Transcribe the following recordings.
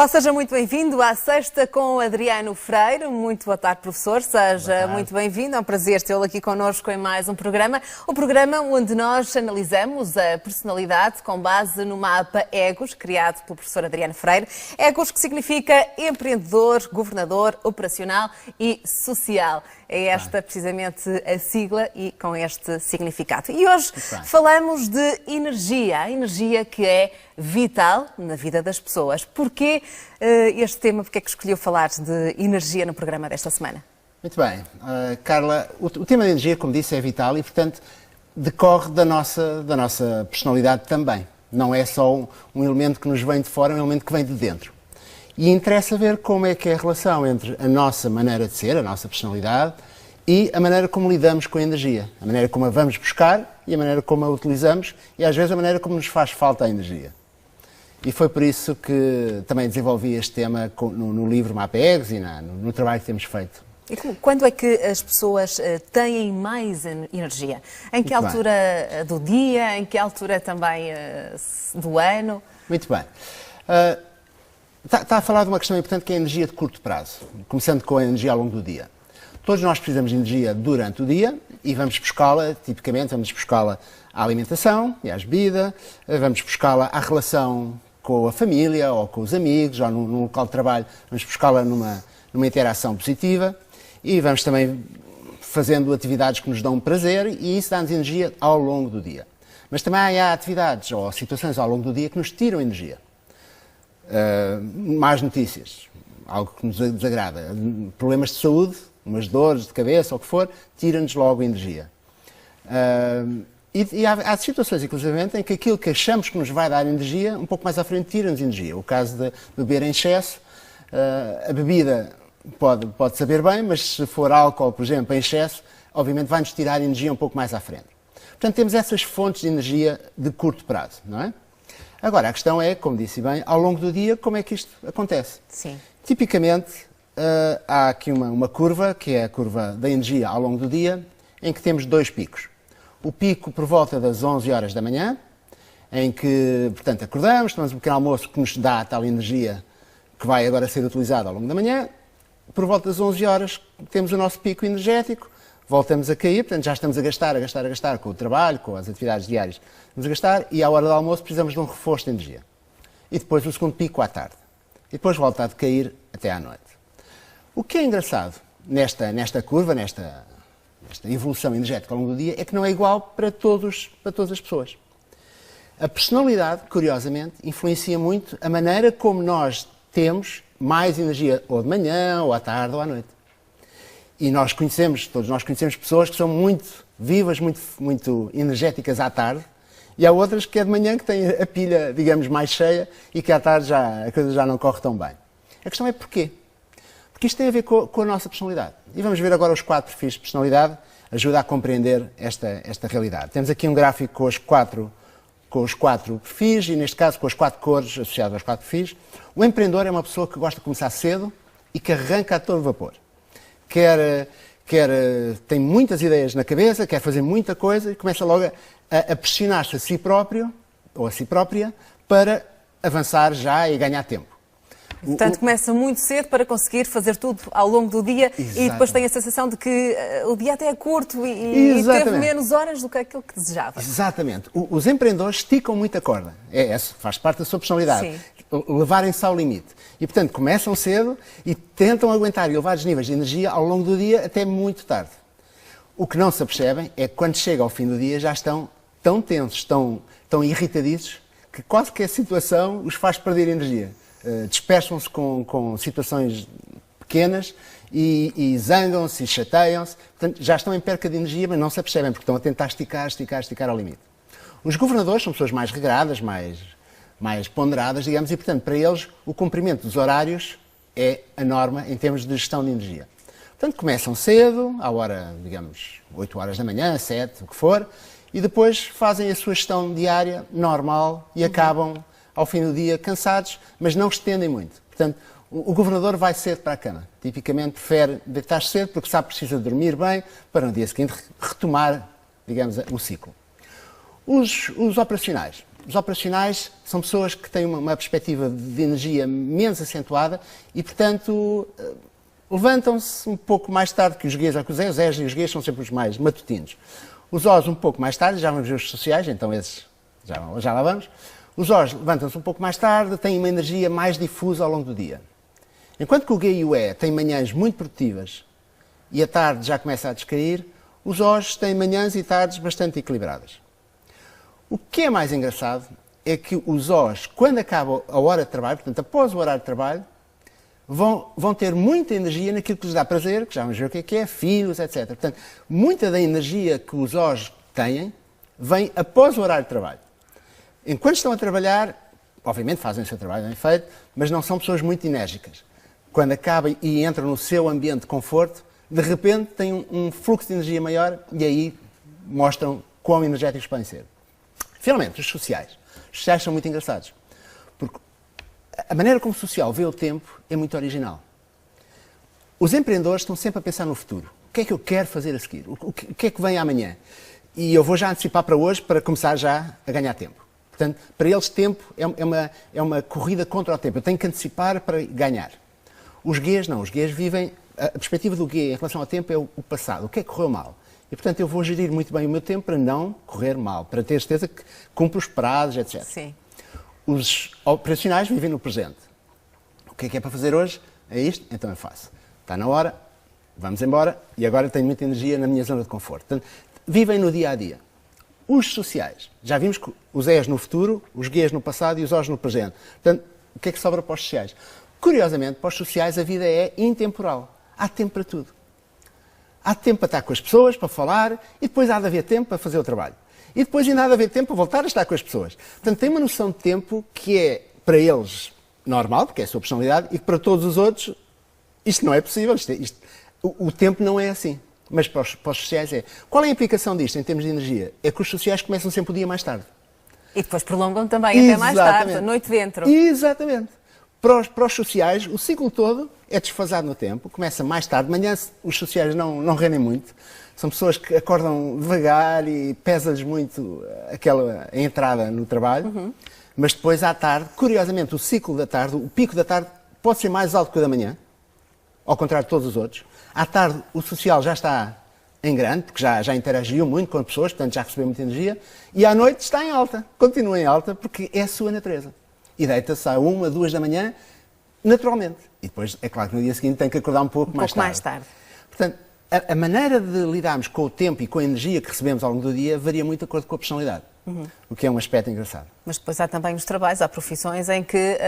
Olá, seja muito bem-vindo à Sexta com Adriano Freire. Muito boa tarde, professor. Seja muito bem-vindo. É um prazer tê-lo aqui connosco em mais um programa. Um programa onde nós analisamos a personalidade com base no mapa EGOS, criado pelo professor Adriano Freire. EGOS, que significa empreendedor, governador, operacional e social. É esta precisamente a sigla e com este significado. E hoje falamos de energia, a energia que é vital na vida das pessoas. Porquê este tema? Porquê é que escolheu falar de energia no programa desta semana? Muito bem. Carla, o tema da energia, como disse, é vital e, portanto, decorre da nossa personalidade também. Não é só um elemento que nos vem de fora, é um elemento que vem de dentro. E interessa ver como é que é a relação entre a nossa maneira de ser, a nossa personalidade, e a maneira como lidamos com a energia. A maneira como a vamos buscar e a maneira como a utilizamos e, às vezes, a maneira como nos faz falta a energia. E foi por isso que também desenvolvi este tema no livro Mapa EGOS e no trabalho que temos feito. E quando é que as pessoas têm mais energia? Em que altura do dia? Em que altura também do ano? Muito bem. Está a falar de uma questão importante que é a energia de curto prazo, começando com a energia ao longo do dia. Todos nós precisamos de energia durante o dia e vamos buscá-la, tipicamente, vamos buscá-la à alimentação e à bebida, vamos buscá-la à relação com a família ou com os amigos ou no local de trabalho, vamos buscá-la numa interação positiva e vamos também fazendo atividades que nos dão prazer e isso dá-nos energia ao longo do dia. Mas também há atividades ou situações ao longo do dia que nos tiram energia. Más notícias, algo que nos desagrada, problemas de saúde, umas dores de cabeça ou o que for, tira-nos logo energia. E há situações, inclusivamente, em que aquilo que achamos que nos vai dar energia, um pouco mais à frente, tira-nos energia. O caso de beber em excesso, a bebida pode saber bem, mas se for álcool, por exemplo, em excesso, obviamente vai-nos tirar energia um pouco mais à frente. Portanto, temos essas fontes de energia de curto prazo, não é? Agora, a questão é, como disse bem, ao longo do dia, como é que isto acontece? Sim. Tipicamente, há aqui uma curva, que é a curva da energia ao longo do dia, em que temos dois picos. O pico por volta das 11 horas da manhã, em que, portanto, acordamos, tomamos um pequeno almoço que nos dá a tal energia que vai agora ser utilizada ao longo da manhã. Por volta das 11 horas temos o nosso pico energético, voltamos a cair, portanto já estamos a gastar com o trabalho, com as atividades diárias. Vamos a gastar e à hora do almoço precisamos de um reforço de energia. E depois o segundo pico à tarde. E depois volta a decair até à noite. O que é engraçado nesta curva, nesta evolução energética ao longo do dia, é que não é igual para todas as pessoas. A personalidade, curiosamente, influencia muito a maneira como nós temos mais energia ou de manhã, ou à tarde, ou à noite. E todos nós conhecemos pessoas que são muito vivas, muito energéticas à tarde, e há outras que é de manhã que têm a pilha, digamos, mais cheia e que à tarde a coisa já não corre tão bem. A questão é porquê? Porque isto tem a ver com a nossa personalidade. E vamos ver agora os 4 perfis de personalidade, ajuda a compreender esta realidade. Temos aqui um gráfico com os quatro perfis e, neste caso, com as 4 cores associadas aos 4 perfis. O empreendedor é uma pessoa que gosta de começar cedo e que arranca a todo vapor. Tem muitas ideias na cabeça, quer fazer muita coisa e começa logo a pressionar-se a si próprio ou a si própria para avançar já e ganhar tempo. Portanto, começa muito cedo para conseguir fazer tudo ao longo do dia. Exatamente. E depois tem a sensação de que o dia até é curto e teve menos horas do que aquilo que desejava. Exatamente. Os empreendedores esticam muito a corda. Faz parte da sua personalidade. Sim. Levarem-se ao limite. E, portanto, começam cedo e tentam aguentar elevados níveis de energia ao longo do dia até muito tarde. O que não se apercebem é que quando chega ao fim do dia já estão tão tensos, tão irritadiços, que quase que a situação os faz perder energia. Dispersam-se com situações pequenas e zangam-se e chateiam-se. Portanto, já estão em perca de energia, mas não se apercebem, porque estão a tentar esticar ao limite. Os governadores são pessoas mais regradas, mais ponderadas, digamos, e, portanto, para eles, o cumprimento dos horários é a norma em termos de gestão de energia. Portanto, começam cedo, à hora, digamos, 8 horas da manhã, 7, o que for, e depois fazem a sua gestão diária normal e acabam ao fim do dia cansados, mas não estendem muito. Portanto, o governador vai cedo para a cama. Tipicamente prefere deitar cedo porque sabe que precisa dormir bem para no dia seguinte retomar, digamos, o ciclo. Os operacionais. Os operacionais são pessoas que têm uma perspectiva de energia menos acentuada e, portanto, levantam-se um pouco mais tarde que os guias ou que os ES e os guias são sempre os mais matutinos. Os Os um pouco mais tarde, já vamos ver os sociais, então esses já lá vamos. Os Os levantam-se um pouco mais tarde, têm uma energia mais difusa ao longo do dia. Enquanto que o G e o E têm manhãs muito produtivas e a tarde já começa a descair, os Os têm manhãs e tardes bastante equilibradas. O que é mais engraçado é que os Os, quando acaba a hora de trabalho, portanto após o horário de trabalho, vão ter muita energia naquilo que lhes dá prazer, que já vamos ver o que é, filhos, etc. Portanto, muita da energia que os Os têm vem após o horário de trabalho. Enquanto estão a trabalhar, obviamente fazem o seu trabalho bem feito, mas não são pessoas muito enérgicas. Quando acabam e entram no seu ambiente de conforto, de repente têm um fluxo de energia maior e aí mostram quão energéticos podem ser. Finalmente, os sociais. Os sociais são muito engraçados, porque a maneira como o social vê o tempo é muito original. Os empreendedores estão sempre a pensar no futuro. O que é que eu quero fazer a seguir? O que é que vem amanhã? E eu vou já antecipar para hoje para começar já a ganhar tempo. Portanto, para eles tempo é uma corrida contra o tempo. Eu tenho que antecipar para ganhar. Os guias não. Os guias vivem... A perspectiva do guia em relação ao tempo é o passado. O que é que correu mal? E, portanto, eu vou gerir muito bem o meu tempo para não correr mal, para ter certeza que cumpro os prazos, etc. Sim. Os operacionais vivem no presente. O que é para fazer hoje? É isto? Então eu faço. Está na hora, vamos embora e agora tenho muita energia na minha zona de conforto. Portanto, vivem no dia a dia. Os sociais, já vimos que os ES no futuro, os guias no passado e os OS no presente. Portanto, o que é que sobra para os sociais? Curiosamente, para os sociais a vida é intemporal. Há tempo para tudo. Há tempo para estar com as pessoas, para falar, e depois há de haver tempo para fazer o trabalho. E depois ainda há de haver tempo para voltar a estar com as pessoas. Portanto, tem uma noção de tempo que é, para eles, normal, porque é a sua personalidade, e que para todos os outros, isto não é possível. O tempo não é assim. Mas para os sociais é. Qual é a implicação disto em termos de energia? É que os sociais começam sempre o dia mais tarde. E depois prolongam também até mais tarde, a noite dentro. Exatamente. Para os sociais, o ciclo todo é desfasado no tempo, começa mais tarde. De manhã os sociais não rendem muito. São pessoas que acordam devagar e pesa-lhes muito a entrada no trabalho. Uhum. Mas depois, à tarde, curiosamente, o ciclo da tarde, o pico da tarde, pode ser mais alto que o da manhã, ao contrário de todos os outros. À tarde, o social já está em grande, porque já interagiu muito com as pessoas, portanto já recebeu muita energia. E à noite está em alta, continua em alta, porque é a sua natureza. E deita-se à 1, 2 da manhã, naturalmente. E depois, é claro que no dia seguinte tem que acordar um pouco mais tarde. Portanto, a maneira de lidarmos com o tempo e com a energia que recebemos ao longo do dia varia muito de acordo com a personalidade. Uhum. O que é um aspecto engraçado. Mas depois há também os trabalhos, há profissões em que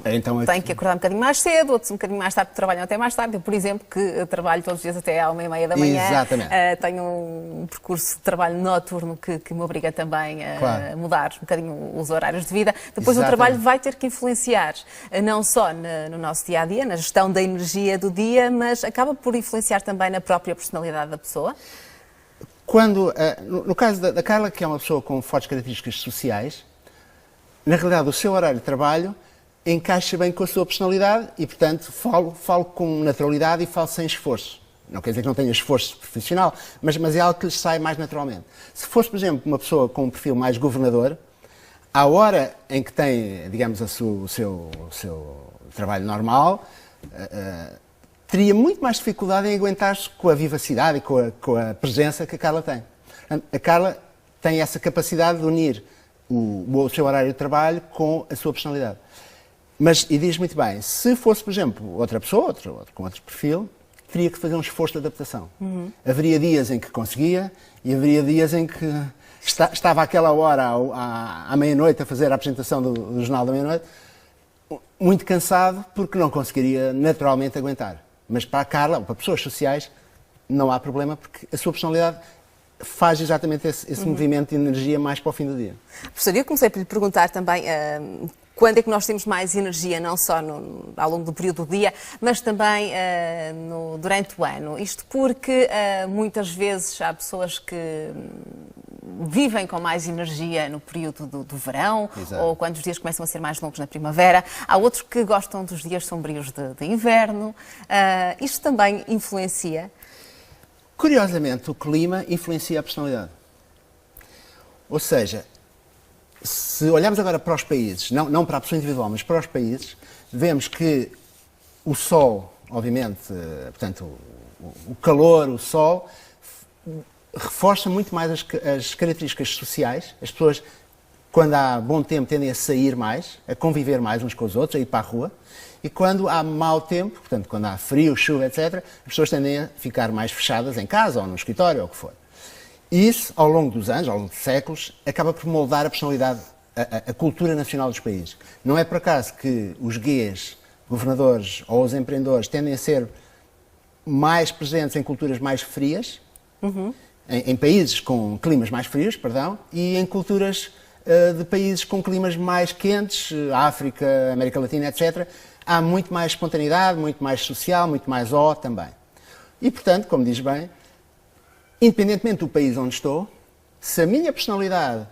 então, têm que acordar um bocadinho mais cedo, outros um bocadinho mais tarde, que trabalham até mais tarde. Eu, por exemplo, que trabalho todos os dias até à 1h30 da manhã. Exatamente. Tenho um percurso de trabalho noturno que me obriga também a mudar um bocadinho os horários de vida. Depois o trabalho vai ter que influenciar, não só no nosso dia-a-dia, na gestão da energia do dia, mas acaba por influenciar também na própria personalidade da pessoa. No caso da Carla, que é uma pessoa com fortes características sociais, na realidade o seu horário de trabalho encaixa bem com a sua personalidade e, portanto, falo com naturalidade e falo sem esforço. Não quer dizer que não tenha esforço profissional, mas é algo que lhes sai mais naturalmente. Se fosse, por exemplo, uma pessoa com um perfil mais governador, à hora em que tem, digamos, o seu trabalho normal, teria muito mais dificuldade em aguentar-se com a vivacidade e com a presença que a Carla tem. A Carla tem essa capacidade de unir o seu horário de trabalho com a sua personalidade. E diz muito bem, se fosse, por exemplo, outra pessoa, com outro perfil, teria que fazer um esforço de adaptação. Uhum. Haveria dias em que conseguia e haveria dias em que estava àquela hora, à meia-noite, a fazer a apresentação do Jornal da Meia-Noite, muito cansado porque não conseguiria naturalmente aguentar. Mas para a Carla, ou para pessoas sociais, não há problema, porque a sua personalidade faz exatamente esse movimento de energia mais para o fim do dia. Professor, eu comecei por lhe perguntar também quando é que nós temos mais energia, não só ao longo do período do dia, mas também durante o ano. Isto porque muitas vezes há pessoas que vivem com mais energia no período do verão. Exato. Ou quando os dias começam a ser mais longos na primavera. Há outros que gostam dos dias sombrios de inverno. Isto também influencia? Curiosamente, o clima influencia a personalidade. Ou seja, se olharmos agora para os países, não para a pessoa individual, mas para os países, vemos que o sol, obviamente, portanto, o calor, o sol, reforça muito mais as características sociais. As pessoas, quando há bom tempo, tendem a sair mais, a conviver mais uns com os outros, a ir para a rua. E quando há mau tempo, portanto, quando há frio, chuva, etc., as pessoas tendem a ficar mais fechadas em casa ou no escritório, ou o que for. E isso, ao longo dos anos, ao longo de séculos, acaba por moldar a personalidade, a cultura nacional dos países. Não é por acaso que os guias, governadores ou os empreendedores tendem a ser mais presentes em culturas mais frias, em países com climas mais frios, perdão, e em culturas de países com climas mais quentes, África, América Latina, etc., há muito mais espontaneidade, muito mais social, muito mais também. E, portanto, como diz bem, independentemente do país onde estou, se a minha personalidade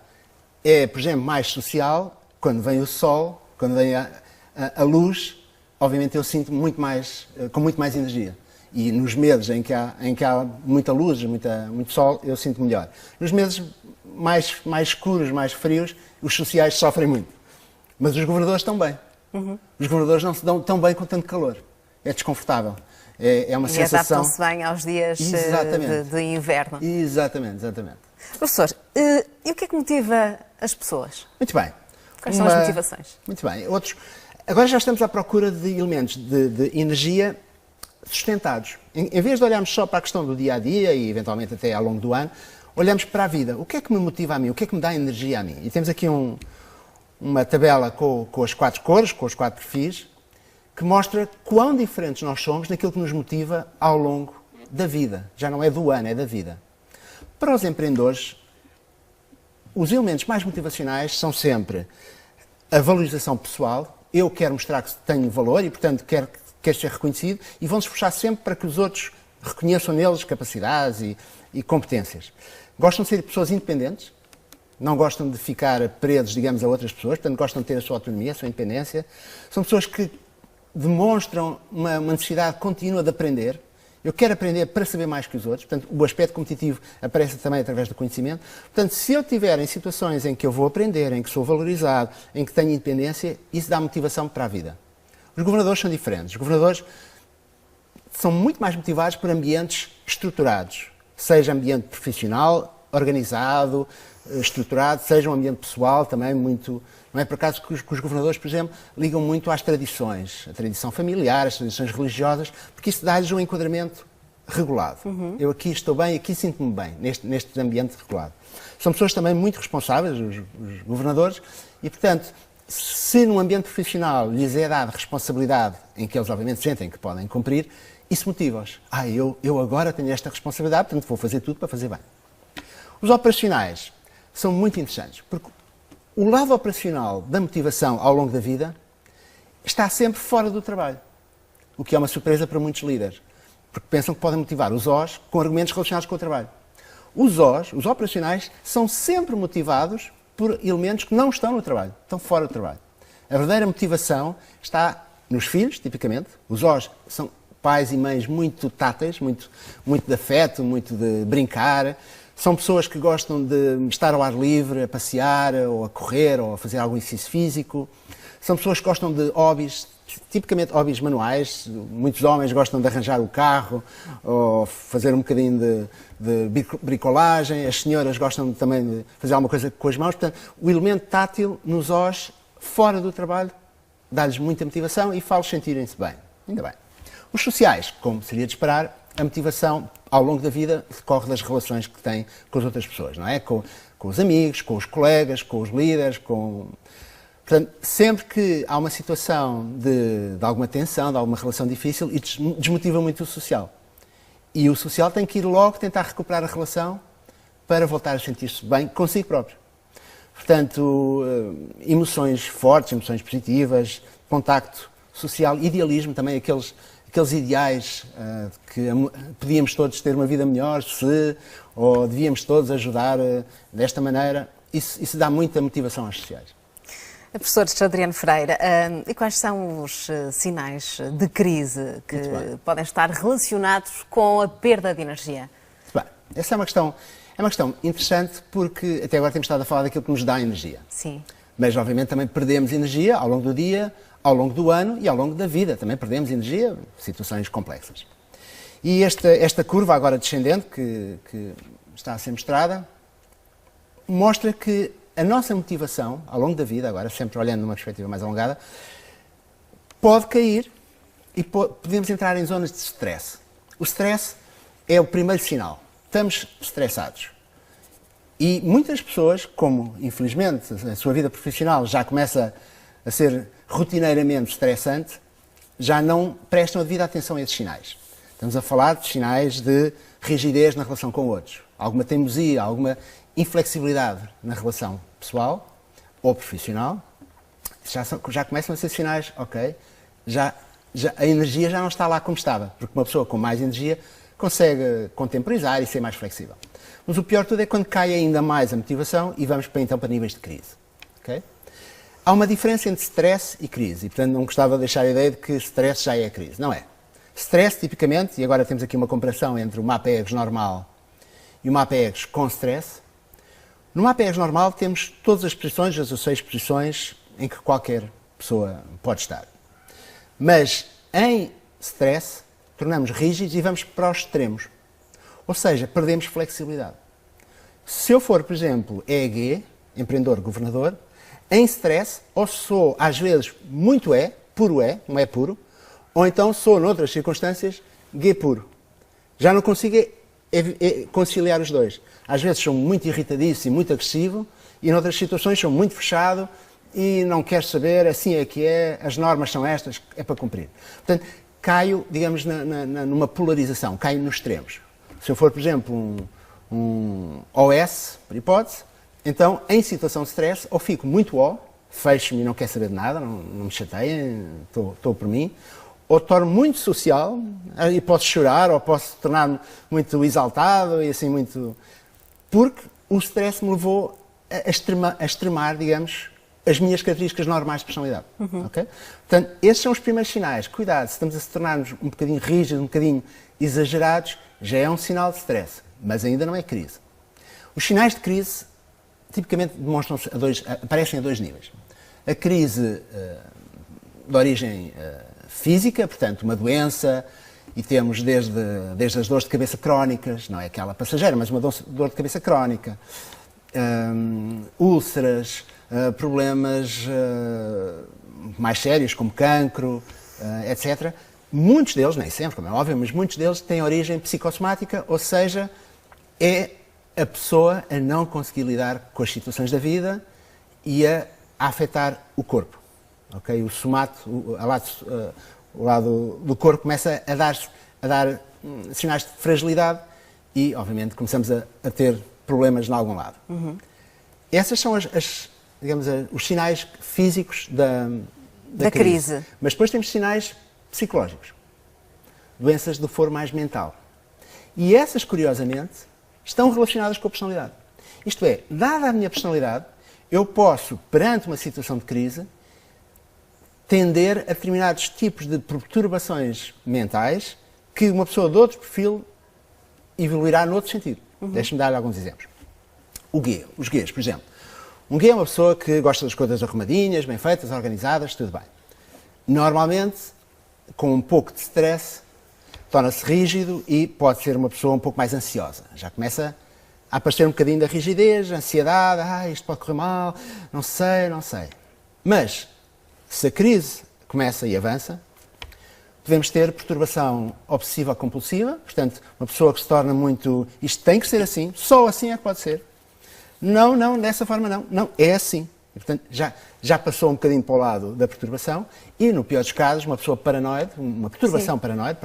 é, por exemplo, mais social, quando vem o sol, quando vem a luz, obviamente eu sinto muito mais, com muito mais energia. E nos meses em que há muita luz, muito sol, eu sinto melhor. Nos meses mais escuros, mais frios, os sociais sofrem muito. Mas os governadores estão bem. Os governadores não se dão tão bem com tanto calor. É desconfortável. É uma sensação... adaptam-se bem aos dias de inverno. Exatamente. Professor, e o que é que motiva as pessoas? Muito bem. Quais são as motivações? Muito bem. Agora já estamos à procura de elementos de energia sustentados. Em vez de olharmos só para a questão do dia-a-dia e eventualmente até ao longo do ano, olhamos para a vida. O que é que me motiva a mim? O que é que me dá energia a mim? E temos aqui uma tabela com as 4 cores, com os 4 perfis, que mostra quão diferentes nós somos naquilo que nos motiva ao longo da vida. Já não é do ano, é da vida. Para os empreendedores, os elementos mais motivacionais são sempre a valorização pessoal. Eu quero mostrar que tenho valor e, portanto, quero ser reconhecido, e vão se esforçar sempre para que os outros reconheçam neles capacidades e competências. Gostam de ser pessoas independentes, não gostam de ficar presos, digamos, a outras pessoas, portanto, gostam de ter a sua autonomia, a sua independência. São pessoas que demonstram uma necessidade contínua de aprender. Eu quero aprender para saber mais que os outros, portanto, o aspecto competitivo aparece também através do conhecimento. Portanto, se eu estiver em situações em que eu vou aprender, em que sou valorizado, em que tenho independência, isso dá motivação para a vida. Os governadores são diferentes. Os governadores são muito mais motivados por ambientes estruturados, seja ambiente profissional, organizado, estruturado, seja um ambiente pessoal também muito... Não é por acaso que os governadores, por exemplo, ligam muito às tradições, a tradição familiar, as tradições religiosas, porque isso dá-lhes um enquadramento regulado. Eu aqui estou bem, aqui sinto-me bem, neste ambiente regulado. São pessoas também muito responsáveis, os governadores, e, portanto, se num ambiente profissional lhes é dada responsabilidade, em que eles obviamente sentem que podem cumprir, isso motiva-os. Eu agora tenho esta responsabilidade, portanto vou fazer tudo para fazer bem. Os operacionais são muito interessantes, porque o lado operacional da motivação ao longo da vida está sempre fora do trabalho, o que é uma surpresa para muitos líderes, porque pensam que podem motivar os Os com argumentos relacionados com o trabalho. Os Os, os operacionais, são sempre motivados por elementos que não estão no trabalho, estão fora do trabalho. A verdadeira motivação está nos filhos, tipicamente. Os Os são pais e mães muito táteis, muito de afeto, muito de brincar. São pessoas que gostam de estar ao ar livre, a passear, ou a correr, ou a fazer algum exercício físico. São pessoas que gostam de hobbies, tipicamente hobbies manuais. Muitos homens gostam de arranjar o carro, ou fazer um bocadinho de bricolagem. As senhoras gostam também de fazer alguma coisa com as mãos. Portanto, o elemento tátil nos Os, fora do trabalho, dá-lhes muita motivação e faz-los sentirem-se bem. Ainda bem. Os sociais, como seria de esperar, a motivação ao longo da vida decorre das relações que têm com as outras pessoas, não é? Com os amigos, com os colegas, com os líderes, Portanto, sempre que há uma situação de alguma tensão, de alguma relação difícil, isso desmotiva muito o social. E o social tem que ir logo tentar recuperar a relação para voltar a sentir-se bem consigo próprio. Portanto, emoções fortes, emoções positivas, contacto social, idealismo também, aqueles ideais que podíamos todos ter uma vida melhor ou devíamos todos ajudar desta maneira, isso dá muita motivação aos sociais. Professor Adriano Freire, e quais são os sinais de crise que podem estar relacionados com a perda de energia? Bem, essa é uma questão É uma questão interessante porque até agora temos estado a falar daquilo que nos dá energia. Sim. Mas, obviamente, também perdemos energia ao longo do dia, ao longo do ano e ao longo da vida. Também perdemos energia, situações complexas. E esta curva agora descendente, que está a ser mostrada, mostra que a nossa motivação, ao longo da vida, agora sempre olhando numa perspectiva mais alongada, pode cair e podemos entrar em zonas de stress. O stress é o primeiro sinal. Estamos estressados. E muitas pessoas, como infelizmente a sua vida profissional já começa a ser rotineiramente estressante, já não prestam a devida atenção a esses sinais. Estamos a falar de sinais de rigidez na relação com outros, alguma teimosia, alguma inflexibilidade na relação pessoal ou profissional. Já começam a ser sinais, ok, a energia já não está lá como estava, porque uma pessoa com mais energia consegue contemporizar e ser mais flexível. Mas o pior de tudo é quando cai ainda mais a motivação e vamos então para níveis de crise. Okay? Há uma diferença entre stress e crise, e portanto não gostava de deixar a ideia de que stress já é crise. Não é. Stress, tipicamente, e agora temos aqui uma comparação entre o MAPEGS normal e o MAPEGS com stress. No MAPEGS normal temos todas as posições, as 6 posições em que qualquer pessoa pode estar. Mas em stress tornamos rígidos e vamos para os extremos. Ou seja, perdemos flexibilidade. Se eu for, por exemplo, EG, empreendedor, governador, em stress, ou sou, às vezes, muito puro não é puro, ou então sou, noutras circunstâncias, G puro. Já não consigo conciliar os dois. Às vezes sou muito irritadiço e muito agressivo, e noutras situações sou muito fechado e não quero saber, assim é que é, as normas são estas, é para cumprir. Portanto, caio, digamos, numa polarização, caio nos extremos. Se eu for, por exemplo, um OS, por hipótese, então, em situação de stress, ou fico muito fecho-me e não quero saber de nada, não me chateiem, estou por mim, ou torno muito social, e posso chorar, ou posso tornar-me muito exaltado, e assim muito... Porque o stress me levou a extremar, digamos, as minhas características normais de personalidade. Okay? Portanto, esses são os primeiros sinais. Cuidado, se estamos a se tornar-nos um bocadinho rígidos, um bocadinho exagerados, já é um sinal de stress, mas ainda não é crise. Os sinais de crise, tipicamente, aparecem a 2 níveis. A crise de origem física, portanto, uma doença, e temos desde as dores de cabeça crónicas, não é aquela passageira, mas uma dor de cabeça crónica, úlceras, problemas mais sérios, como cancro, etc. Muitos deles, nem sempre, como é óbvio, mas muitos deles têm origem psicossomática, ou seja, é a pessoa a não conseguir lidar com as situações da vida e a afetar o corpo. Okay? O somato, o lado do corpo começa a dar sinais de fragilidade e, obviamente, começamos a ter problemas em algum lado. Essas são digamos, os sinais físicos da crise. Mas depois temos sinais psicológicos. Doenças do foro mais mental. E essas, curiosamente, estão relacionadas com a personalidade. Isto é, dada a minha personalidade, eu posso, perante uma situação de crise, tender a determinados tipos de perturbações mentais que uma pessoa de outro perfil evoluirá noutro sentido. Deixe-me dar alguns exemplos. Os guias, por exemplo. Um guia é uma pessoa que gosta das coisas arrumadinhas, bem feitas, organizadas, tudo bem. Normalmente, com um pouco de stress, torna-se rígido e pode ser uma pessoa um pouco mais ansiosa. Já começa a aparecer um bocadinho da rigidez, ansiedade, isto pode correr mal, não sei. Mas, se a crise começa e avança, podemos ter perturbação obsessiva-compulsiva, portanto, uma pessoa que se torna muito... Isto tem que ser assim, só assim é que pode ser. Não, dessa forma não. Não, é assim. E, portanto, já passou um bocadinho para o lado da perturbação e, no pior dos casos, uma pessoa paranoide, uma perturbação paranoide,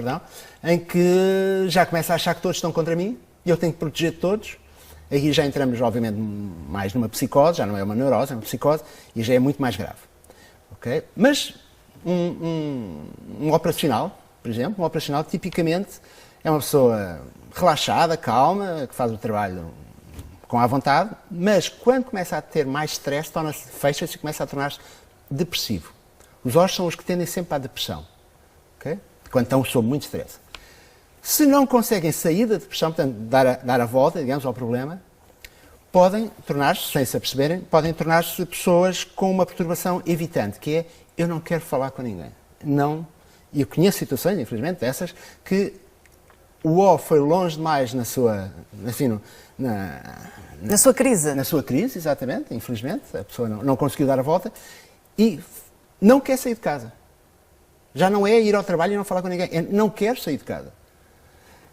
em que já começa a achar que todos estão contra mim e eu tenho que proteger todos. Aí já entramos, obviamente, mais numa psicose, já não é uma neurose, é uma psicose, e já é muito mais grave. Okay? Mas um operacional, por exemplo, tipicamente é uma pessoa relaxada, calma, que faz o trabalho com à vontade, mas quando começa a ter mais stress, fecha-se e começa a tornar-se depressivo. Os ossos são os que tendem sempre à depressão, okay? Quando estão sob muito stress. Se não conseguem sair da depressão, portanto, dar a volta, digamos, ao problema, podem tornar-se, sem se aperceberem, podem tornar-se pessoas com uma perturbação evitante, que é, eu não quero falar com ninguém. Não, e eu conheço situações, infelizmente, dessas, que o O foi longe demais na sua, assim, na sua crise. Na sua crise, exatamente, infelizmente, a pessoa não conseguiu dar a volta e não quer sair de casa. Já não é ir ao trabalho e não falar com ninguém, é não quero sair de casa.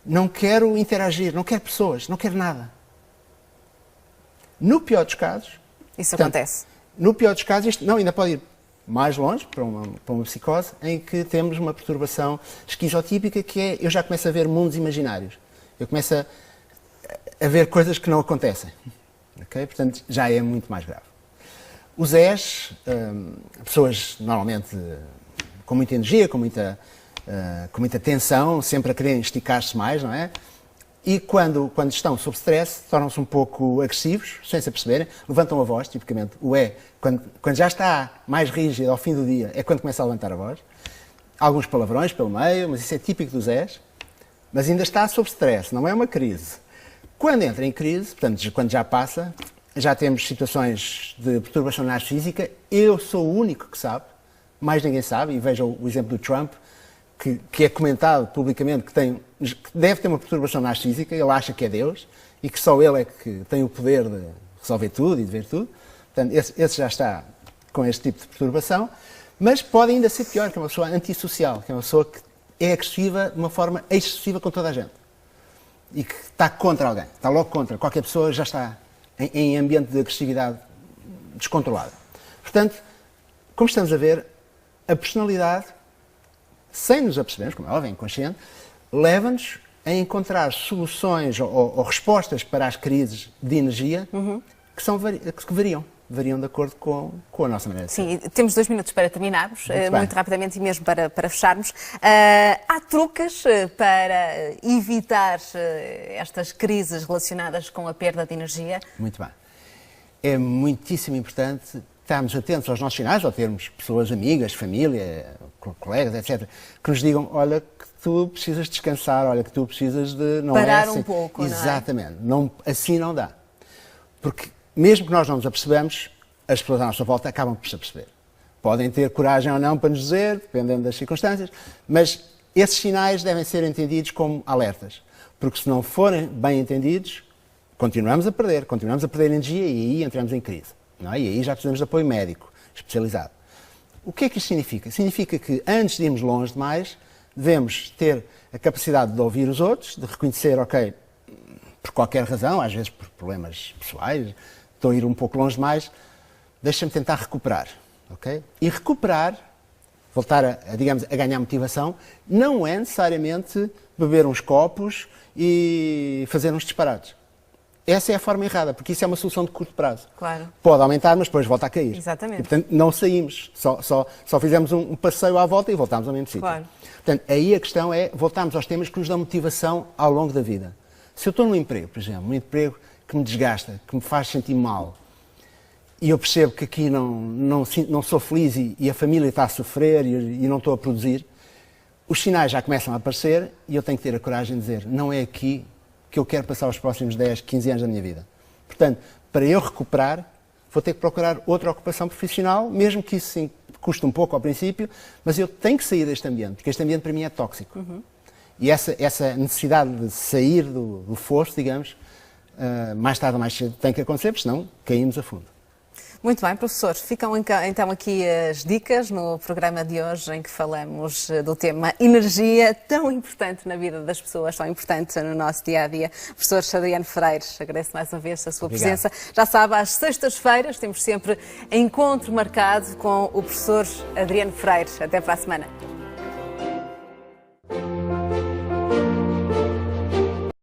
Não quero interagir, não quero pessoas, não quero nada. No pior dos casos... Isso acontece. No pior dos casos, isto ainda pode ir mais longe, para uma psicose, em que temos uma perturbação esquizotípica, que é, eu já começo a ver mundos imaginários. Eu começo a ver coisas que não acontecem. Okay? Portanto, já é muito mais grave. Os ES, pessoas normalmente com muita energia, com muita tensão, sempre a quererem esticar-se mais, não é? E quando estão sob stress, tornam-se um pouco agressivos, sem se aperceberem, levantam a voz, tipicamente. O E, quando já está mais rígido ao fim do dia, é quando começa a levantar a voz. Alguns palavrões pelo meio, mas isso é típico dos E's. Mas ainda está sob stress, não é uma crise. Quando entra em crise, portanto, quando já passa, já temos situações de perturbação narcísica. Eu sou o único que sabe, mais ninguém sabe, e vejam o exemplo do Trump, que é comentado publicamente que deve ter uma perturbação narcísica, ele acha que é Deus e que só ele é que tem o poder de resolver tudo e de ver tudo. Portanto, esse já está com este tipo de perturbação, mas pode ainda ser pior, que é uma pessoa antissocial, que é uma pessoa que é agressiva de uma forma excessiva com toda a gente e que está contra alguém, está logo contra. Qualquer pessoa já está em ambiente de agressividade descontrolada. Portanto, como estamos a ver, a personalidade, sem nos apercebermos, como é óbvio, inconsciente, leva-nos a encontrar soluções ou respostas para as crises de energia que variam de acordo com a nossa maneira de ser. Sim, temos 2 minutos para terminarmos, muito rapidamente e mesmo para fecharmos. Há truques para evitar estas crises relacionadas com a perda de energia? Muito bem. É muitíssimo importante estarmos atentos aos nossos sinais, ou termos pessoas amigas, família, colegas, etc., que nos digam, olha, que tu precisas descansar, olha, que tu precisas de... Parar um pouco, exatamente. Não é? Assim não dá. Porque, mesmo que nós não nos apercebamos, as pessoas à nossa volta acabam por se aperceber. Podem ter coragem ou não para nos dizer, dependendo das circunstâncias, mas esses sinais devem ser entendidos como alertas. Porque se não forem bem entendidos, continuamos a perder energia e aí entramos em crise. Não é? E aí já precisamos de apoio médico especializado. O que é que isto significa? Significa que, antes de irmos longe demais, devemos ter a capacidade de ouvir os outros, de reconhecer, ok, por qualquer razão, às vezes por problemas pessoais, estou a ir um pouco longe demais, deixa-me tentar recuperar. Okay? E recuperar, voltar digamos, a ganhar motivação, não é necessariamente beber uns copos e fazer uns disparates. Essa é a forma errada, porque isso é uma solução de curto prazo. Claro. Pode aumentar, mas depois volta a cair. Exatamente. E, portanto, não saímos. Só fizemos um passeio à volta e voltámos ao mesmo sítio. Claro. Portanto, aí a questão é voltarmos aos temas que nos dão motivação ao longo da vida. Se eu estou num emprego, por exemplo, um emprego que me desgasta, que me faz sentir mal, e eu percebo que aqui não sou feliz e a família está a sofrer e não estou a produzir, os sinais já começam a aparecer e eu tenho que ter a coragem de dizer, não é aqui que eu quero passar os próximos 10, 15 anos da minha vida. Portanto, para eu recuperar, vou ter que procurar outra ocupação profissional, mesmo que isso sim, custe um pouco ao princípio, mas eu tenho que sair deste ambiente, porque este ambiente para mim é tóxico. E essa necessidade de sair do fosso, digamos, mais tarde ou mais cedo tem que acontecer, porque senão caímos a fundo. Muito bem, professor. Ficam então aqui as dicas no programa de hoje em que falamos do tema energia, tão importante na vida das pessoas, tão importante no nosso dia-a-dia. Professor Adriano Freire, agradeço mais uma vez a sua presença. Já sabe, às sextas-feiras temos sempre encontro marcado com o professor Adriano Freire. Até para a semana.